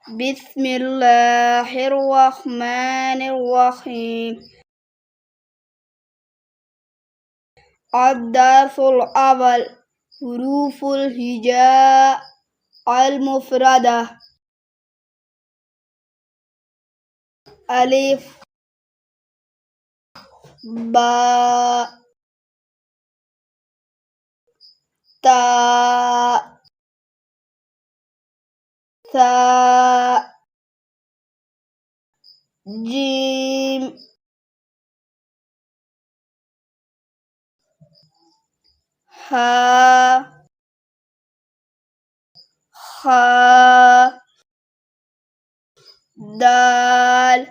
بسم الله الرحمن الرحيم. الدرس الأول حروف الهجاء المفردة. ألف باء تاء ثاء جيم ها خاء دال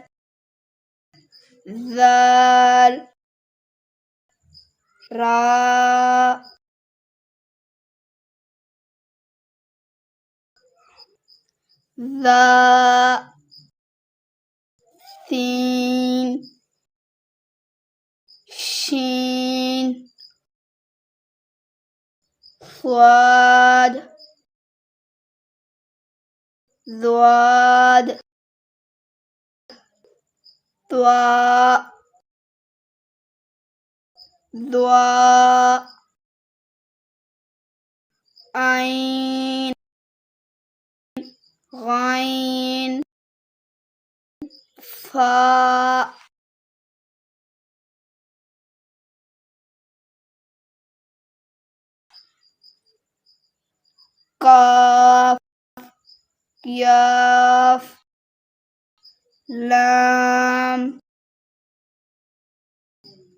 ذال را ذا سين شين صاد ضاد ضاء ضاء عين غين فاء قاف ياف لام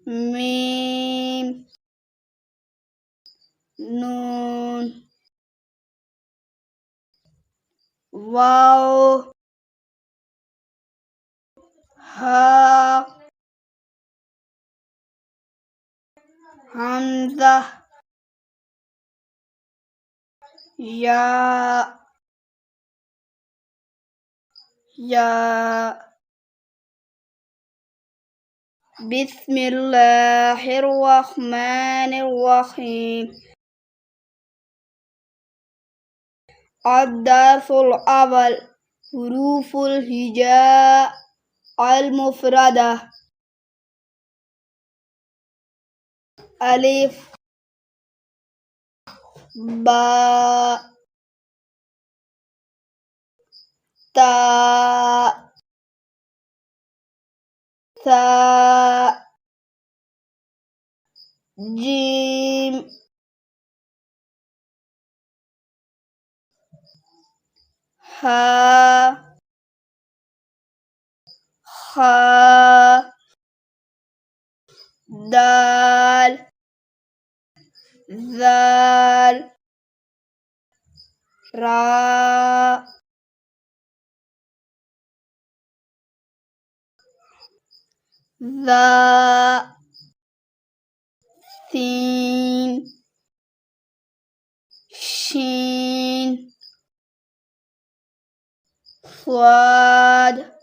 ميم نون واو ها همزة يا بسم الله الرحمن الرحيم. الدرس الأول حروف الهجاء المفردة. ألف باء تاء ثاء جيم ها خاء دال ذال را ذا سين شين صاد